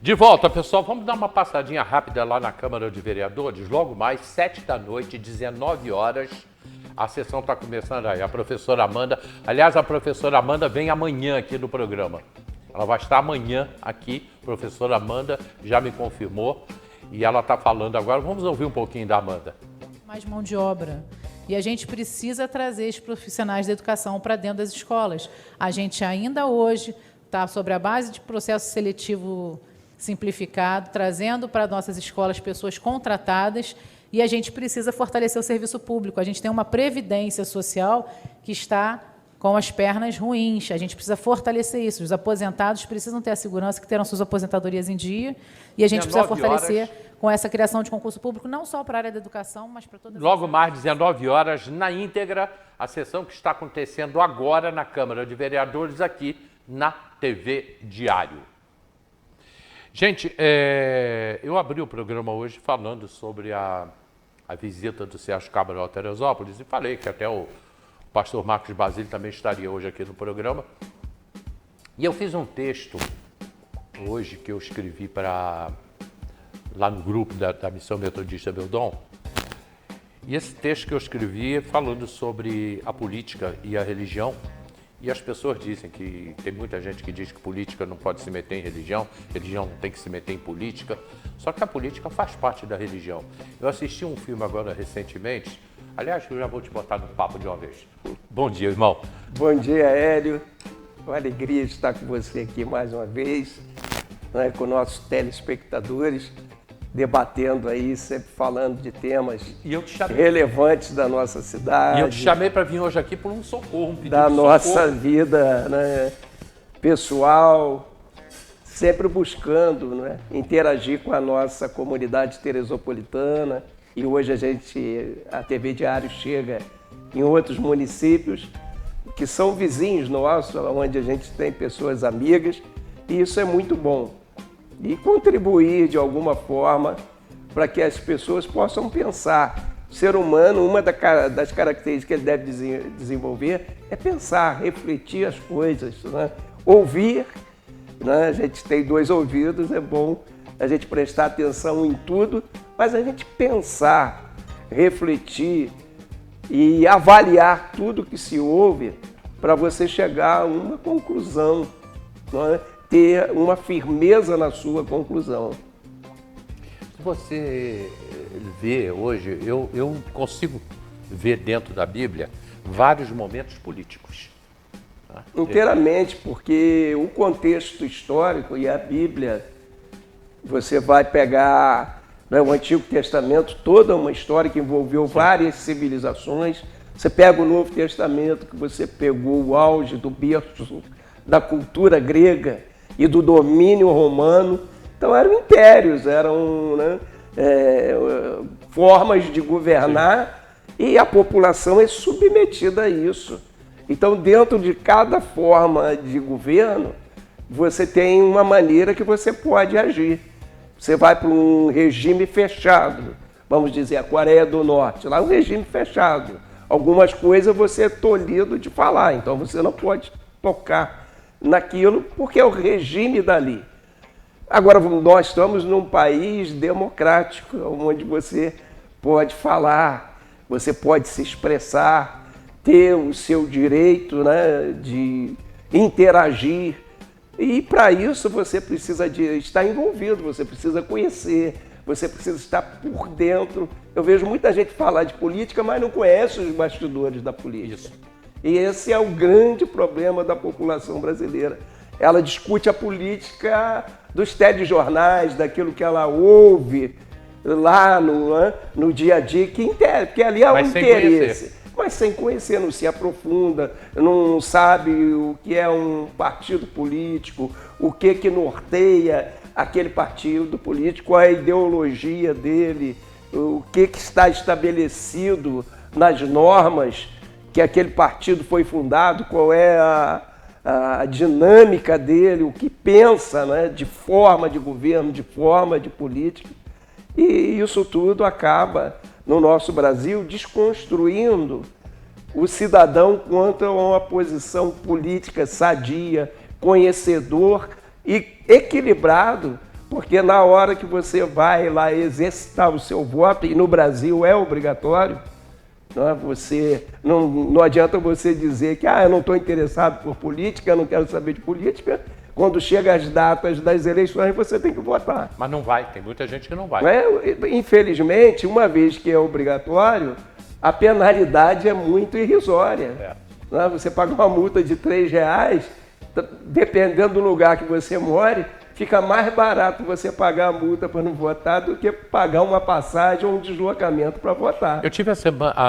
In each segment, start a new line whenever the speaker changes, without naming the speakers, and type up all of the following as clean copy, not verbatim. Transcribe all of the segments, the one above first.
De volta, pessoal, vamos dar uma passadinha rápida lá na Câmara de Vereadores. Logo mais, 7 da noite, 19 horas, a sessão está começando aí. A professora Amanda, aliás, a professora Amanda vem amanhã aqui no programa. Ela vai estar amanhã aqui, professora Amanda já me confirmou e ela está falando agora. Vamos ouvir um pouquinho da Amanda.
Mais mão de obra. E a gente precisa trazer os profissionais da educação para dentro das escolas. A gente ainda hoje está sobre a base de processo seletivo simplificado, trazendo para nossas escolas pessoas contratadas, e a gente precisa fortalecer o serviço público. A gente tem uma previdência social que está com as pernas ruins. A gente precisa fortalecer isso. Os aposentados precisam ter a segurança que terão suas aposentadorias em dia, e a gente precisa fortalecer com essa criação de concurso público, não só para a área da educação, mas para todas as
Logo mais, 19 horas, na íntegra, a sessão que está acontecendo agora na Câmara de Vereadores, aqui na TV Diário. Gente, eu abri o programa hoje falando sobre a visita do Sérgio Cabral a Teresópolis e falei que até o pastor Marcos Basílio também estaria hoje aqui no programa. E eu fiz um texto hoje que eu escrevi lá no grupo da Missão Metodista Beldon. E esse texto que eu escrevi é falando sobre a política e a religião. E as pessoas dizem que tem muita gente que diz que política não pode se meter em religião, religião não tem que se meter em política. Só que a política faz parte da religião. Eu assisti um filme agora recentemente, aliás, eu já vou te botar no papo de uma vez. Bom dia, irmão.
Bom dia, Hélio. Uma alegria estar com você aqui mais uma vez, né, com nossos telespectadores, debatendo aí, sempre falando de temas relevantes da nossa cidade.
E eu te chamei para vir hoje aqui por um socorro, um pedido
da
de
nossa
socorro.
vida, né, pessoal, sempre buscando, né, interagir com a nossa comunidade teresopolitana. E hoje a TV Diário chega em outros municípios que são vizinhos nossos, onde a gente tem pessoas amigas, e isso é muito bom. E contribuir de alguma forma para que as pessoas possam pensar. O ser humano, uma das características que ele deve desenvolver é pensar, refletir as coisas, né? Ouvir, né? A gente tem 2 ouvidos, é bom a gente prestar atenção em tudo, mas a gente pensar, refletir e avaliar tudo que se ouve para você chegar a uma conclusão, né? Ter uma firmeza na sua conclusão.
Se você vê hoje, eu consigo ver dentro da Bíblia vários momentos políticos. Tá?
Inteiramente, porque o contexto histórico e a Bíblia, você vai pegar, né, o Antigo Testamento, toda uma história que envolveu várias civilizações. Você pega o Novo Testamento, que você pegou o auge do berço da cultura grega e do domínio romano. Então eram impérios, eram, né, formas de governar, e a população é submetida a isso. Então, dentro de cada forma de governo, você tem uma maneira que você pode agir. Você vai para um regime fechado, vamos dizer, a Coreia do Norte, lá é um regime fechado. Algumas coisas você é tolhido de falar, então você não pode tocar naquilo, porque é o regime dali. Agora, nós estamos num país democrático, onde você pode falar, você pode se expressar, ter o seu direito, né, de interagir. E para isso você precisa de estar envolvido, você precisa conhecer, você precisa estar por dentro. Eu vejo muita gente falar de política, mas não conhece os bastidores da política.
Isso.
E esse é o grande problema da população brasileira. Ela discute a política dos telejornais, daquilo que ela ouve lá no dia a dia, que ali há um interesse. Mas sem conhecer, não se aprofunda, não sabe o que é um partido político, o que norteia aquele partido político, qual é a ideologia dele, o que está estabelecido nas normas que aquele partido foi fundado, qual é a dinâmica dele, o que pensa, né, de forma de governo, de forma de política. E isso tudo acaba, no nosso Brasil, desconstruindo o cidadão quanto a uma posição política sadia, conhecedor e equilibrado Porque na hora que você vai lá exercitar o seu voto, e no Brasil é obrigatório, não adianta você dizer que eu não estou interessado por política, eu não quero saber de política. Quando chega as datas das eleições, você tem que votar.
Mas não vai, tem muita gente que não vai.
Infelizmente, uma vez que é obrigatório, a penalidade é muito irrisória. Você paga uma multa de R$3, dependendo do lugar que você more, fica mais barato você pagar a multa para não votar do que pagar uma passagem ou um deslocamento para votar.
Eu tive há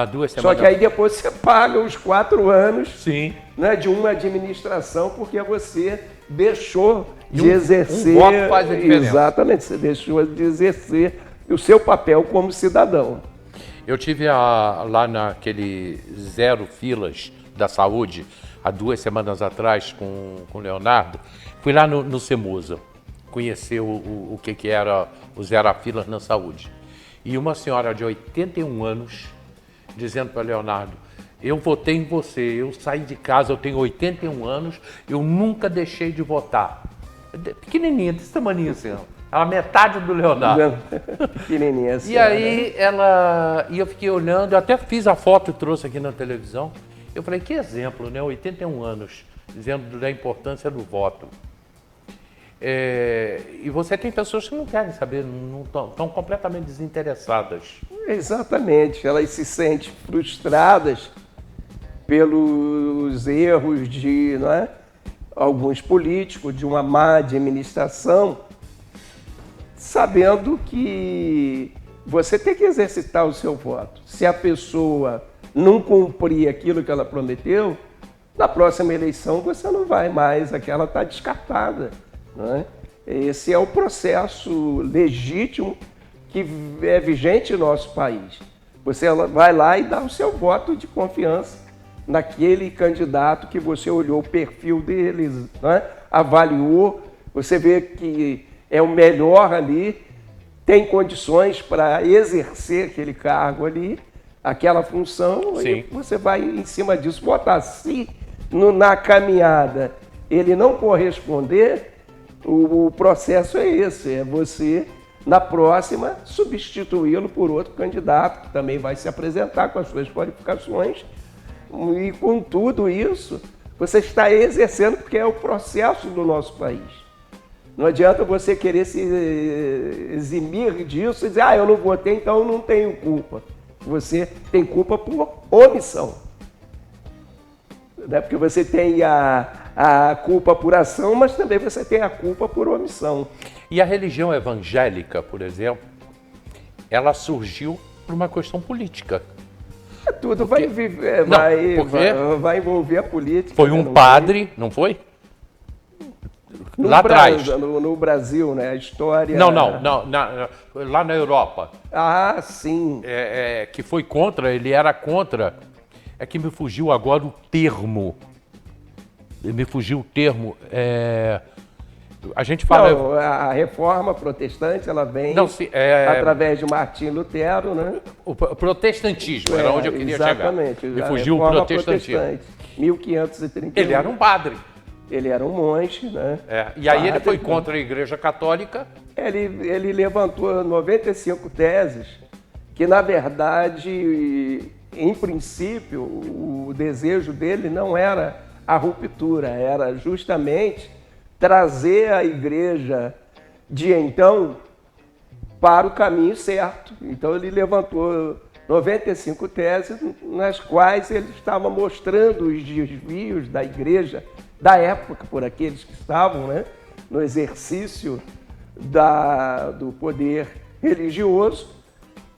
2 semanas...
Só que aí depois você paga os 4 anos
Sim.
De uma administração porque você deixou de exercer...
Um voto faz a diferença.
Exatamente, você deixou de exercer o seu papel como cidadão.
Eu tive lá naquele Zero Filas da Saúde, há 2 semanas atrás, com o Leonardo. Fui lá no Semusa, conhecer o que era o Zero Filas na Saúde. E uma senhora de 81 anos, dizendo para Leonardo, eu votei em você, eu saí de casa, eu tenho 81 anos, eu nunca deixei de votar. Pequenininha, desse tamanho assim, ela metade do Leonardo.
Pequenininha assim.
E aí e eu fiquei olhando, eu até fiz a foto e trouxe aqui na televisão. Eu falei, que exemplo, né? 81 anos, dizendo da importância do voto. E você tem pessoas que não querem saber, não estão completamente desinteressadas.
Exatamente, elas se sentem frustradas pelos erros de alguns políticos, de uma má administração, sabendo que você tem que exercitar o seu voto. Se a pessoa não cumprir aquilo que ela prometeu, na próxima eleição você não vai mais, aquela está descartada. Esse é o processo legítimo que é vigente no nosso país. Você vai lá e dá o seu voto de confiança naquele candidato que você olhou o perfil deles, avaliou, você vê que é o melhor ali, tem condições para exercer aquele cargo ali, aquela função. Sim. E você vai em cima disso votar. Se na caminhada ele não corresponder, o processo é esse, é você, na próxima, substituí-lo por outro candidato que também vai se apresentar com as suas qualificações. E com tudo isso, você está exercendo, porque é o processo do nosso país. Não adianta você querer se eximir disso e dizer, eu não votei, então eu não tenho culpa. Você tem culpa por omissão. Porque você tem a culpa por ação, mas também você tem a culpa por omissão.
E a religião evangélica, por exemplo, ela surgiu por uma questão política.
Tudo vai envolver a política.
Foi um padre, não foi? Lá atrás.
No Brasil, né? A história...
Não, lá na Europa.
Ah, sim.
Que foi contra, ele era contra. É que me fugiu agora o termo. A gente fala...
Não, a reforma protestante, ela vem através de Martim Lutero, né?
O protestantismo era onde eu queria
exatamente,
chegar. Me fugiu o protestantismo.
1531.
Ele era um padre.
Ele era um monge, né?
E aí ele foi contra a Igreja Católica.
Ele levantou 95 teses que, na verdade, em princípio, o desejo dele não era a ruptura, era justamente trazer a igreja de então para o caminho certo. Então ele levantou 95 teses nas quais ele estava mostrando os desvios da igreja da época por aqueles que estavam no exercício do poder religioso,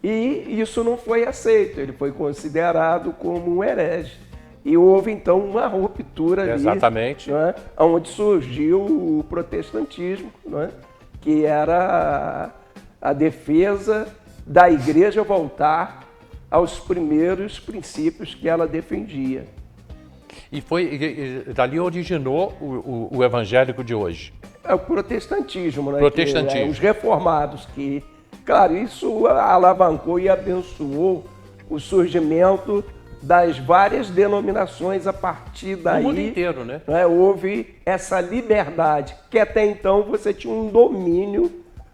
e isso não foi aceito, ele foi considerado como um herege. E houve, então, uma ruptura ali.
Exatamente.
Onde surgiu o protestantismo, que era a defesa da igreja voltar aos primeiros princípios que ela defendia.
E dali originou o evangélico de hoje.
É o protestantismo,
Protestantismo.
Os reformados que, claro, isso alavancou e abençoou o surgimento das várias denominações a partir daí.
No mundo inteiro, né?
Houve essa liberdade, que até então você tinha um domínio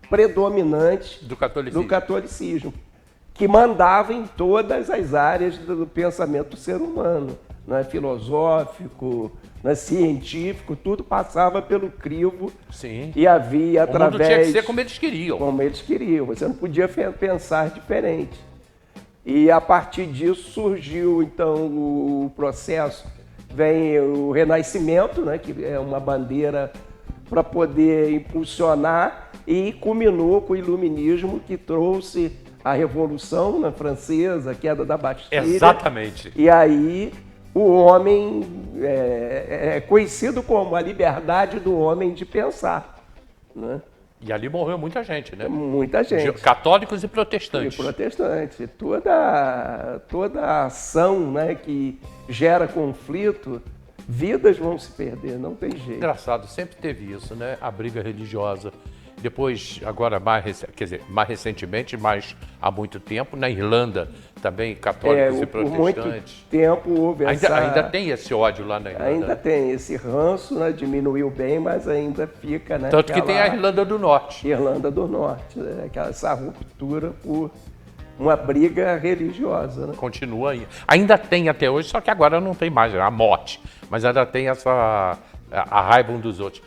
predominante
Do
do catolicismo, que mandava em todas as áreas do pensamento do ser humano, né? Filosófico, né? Científico, tudo passava pelo crivo.
Sim.
E havia através...
O mundo tinha que ser como eles queriam.
Como eles queriam, você não podia pensar diferente. E a partir disso surgiu então o processo, vem o Renascimento, né? Que é uma bandeira para poder impulsionar, e culminou com o Iluminismo, que trouxe a Revolução, né, Francesa, a queda da Bastilha.
Exatamente.
E aí o homem é conhecido como a liberdade do homem de pensar, né?
E ali morreu muita gente, né?
Muita gente.
Católicos e protestantes.
E protestantes. Toda a ação, né, que gera conflito, vidas vão se perder, não tem jeito.
Engraçado, sempre teve isso, né? A briga religiosa. Depois, agora mais recentemente, mas há muito tempo, na Irlanda também, católicos e protestantes.
Por muito tempo houve
ainda tem esse ódio lá na Irlanda.
Ainda tem esse ranço, né? Diminuiu bem, mas ainda fica, né?
Tanto que tem a Irlanda do Norte.
Irlanda do Norte, né? Essa ruptura por uma briga religiosa, né?
Continua aí. Ainda tem até hoje, só que agora não tem mais a morte, mas ainda tem a raiva um dos outros.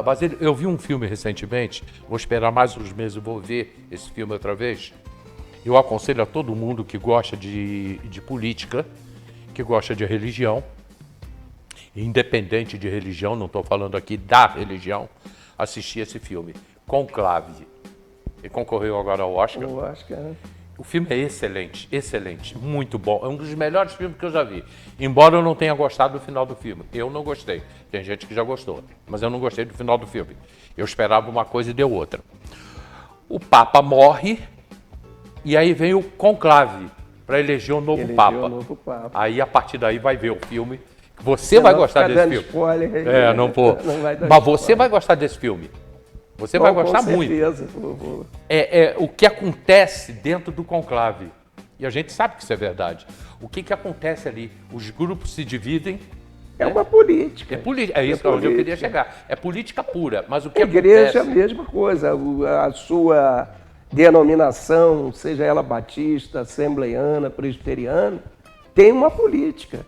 Basílio, eu vi um filme recentemente, vou esperar mais uns meses, vou ver esse filme outra vez. Eu aconselho a todo mundo que gosta de política, que gosta de religião, independente de religião, não estou falando aqui da religião, assistir esse filme, Conclave. Ele concorreu agora ao Oscar.
O Oscar, né?
O filme é excelente, excelente, muito bom. É um dos melhores filmes que eu já vi. Embora eu não tenha gostado do final do filme. Eu não gostei. Tem gente que já gostou, mas eu não gostei do final do filme. Eu esperava uma coisa e deu outra. O Papa morre e aí vem o conclave para eleger um novo Papa. Aí a partir daí vai ver o filme. Você vai gostar desse filme.
Spoiler,
não vou. Mas você vai gostar desse filme. Você vai gostar muito. É o que acontece dentro do conclave. E a gente sabe que isso é verdade. O que acontece ali? Os grupos se dividem.
É uma política.
É isso onde eu queria chegar. É política pura. Mas o que
a igreja
acontece...
é a mesma coisa. A sua denominação, seja ela batista, assembleiana, presbiteriana, tem uma política.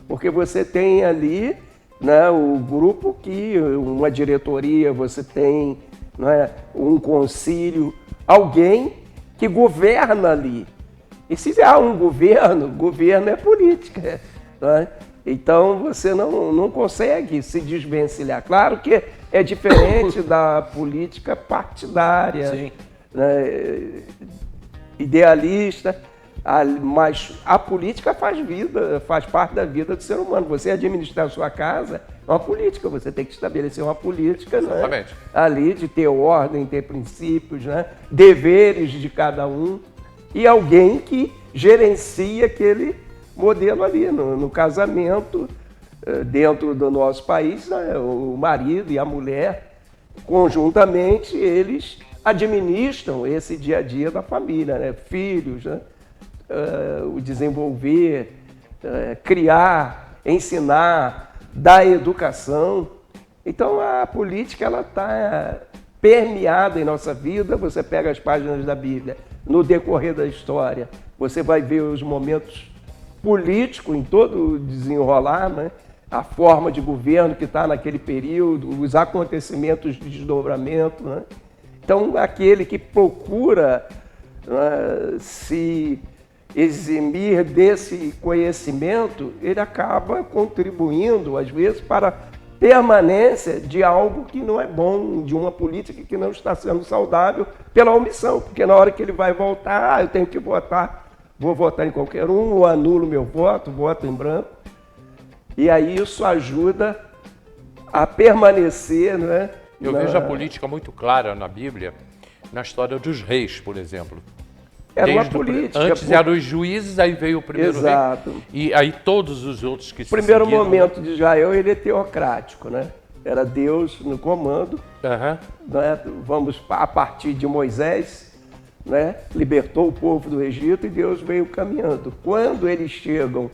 Porque você tem ali, né, o grupo que, uma diretoria, você tem, né, um concílio, alguém que governa ali. E se há um governo é política, né? Então você não consegue se desvencilhar. Claro que é diferente da política partidária,
sim,
né, idealista, mas a política faz parte da vida do ser humano. Você administrar a sua casa é uma política, você tem que estabelecer uma política, né, ali de ter ordem, ter princípios, né, deveres de cada um, e alguém que gerencia aquele modelo ali. No casamento, dentro do nosso país, né, o marido e a mulher, conjuntamente, eles administram esse dia a dia da família, né, filhos, né, o desenvolver, criar, ensinar, dar educação. Então a política ela está permeada em nossa vida. Você pega as páginas da Bíblia, no decorrer da história, você vai ver os momentos políticos em todo o desenrolar, né? A forma de governo que está naquele período, os acontecimentos de desdobramento, né? Então aquele que procura se eximir desse conhecimento, ele acaba contribuindo, às vezes, para a permanência de algo que não é bom, de uma política que não está sendo saudável pela omissão, porque na hora que ele vai votar, eu tenho que votar, vou votar em qualquer um, ou anulo meu voto, voto em branco, e aí isso ajuda a permanecer, né?
Eu vejo a política muito clara na Bíblia, na história dos reis, por exemplo.
Era uma política.
Antes eram os juízes, aí veio o primeiro rei. E aí todos os outros que se seguiram.
O primeiro momento de Israel, ele é teocrático, né? Era Deus no comando. Né? Vamos a partir de Moisés, né? Libertou o povo do Egito e Deus veio caminhando. Quando eles chegam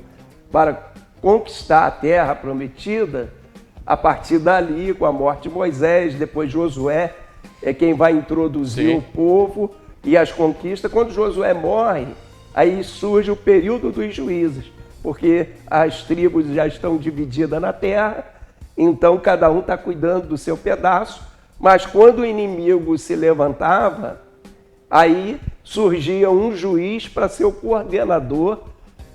para conquistar a terra prometida, a partir dali, com a morte de Moisés, depois Josué, é quem vai introduzir
Sim.
o povo e as conquistas. Quando Josué morre, aí surge o período dos juízes, porque as tribos já estão divididas na terra, então cada um está cuidando do seu pedaço, mas quando o inimigo se levantava, aí surgia um juiz para ser o coordenador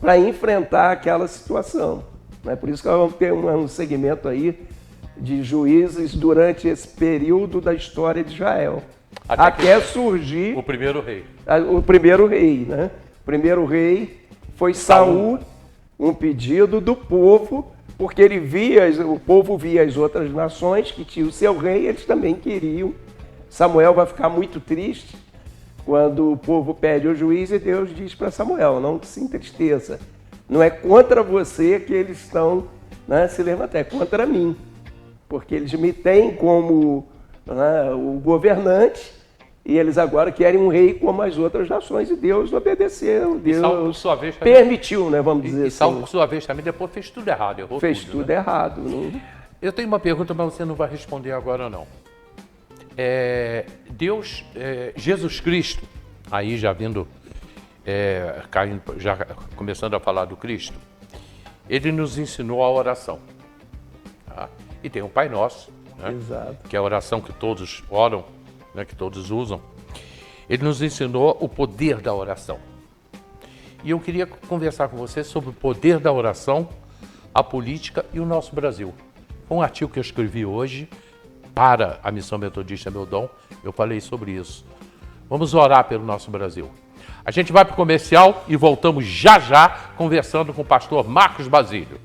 para enfrentar aquela situação. É por isso que nós vamos ter um segmento aí de juízes durante esse período da história de Israel. Até surgir
o primeiro rei.
o primeiro rei, né? O primeiro rei foi Saul, um pedido do povo, porque o povo via as outras nações que tinham o seu rei, eles também queriam. Samuel vai ficar muito triste quando o povo pede o juiz e Deus diz para Samuel, não se entristeça. Não é contra você que eles estão, né, se levantando, é contra mim. Porque eles me têm como, né, o governante e eles agora querem um rei como as outras nações. E Deus obedeceu, Deus
Saul, por sua vez,
permitiu, né, vamos dizer
e Saul,
assim.
por sua vez, também depois fez tudo errado, errou
Fez
tudo,
tudo
né?
errado. Não?
Eu tenho uma pergunta, mas você não vai responder agora, não. Jesus Cristo, aí já vindo, já começando a falar do Cristo, ele nos ensinou a oração. Tá? E tem o Pai Nosso, né?
Exato.
Que é a oração que todos oram, né? Que todos usam. Ele nos ensinou o poder da oração. E eu queria conversar com você sobre o poder da oração, a política e o nosso Brasil. Um artigo que eu escrevi hoje para a Missão Metodista Meu Dom, eu falei sobre isso. Vamos orar pelo nosso Brasil. A gente vai para o comercial e voltamos já já conversando com o pastor Marcos Basílio.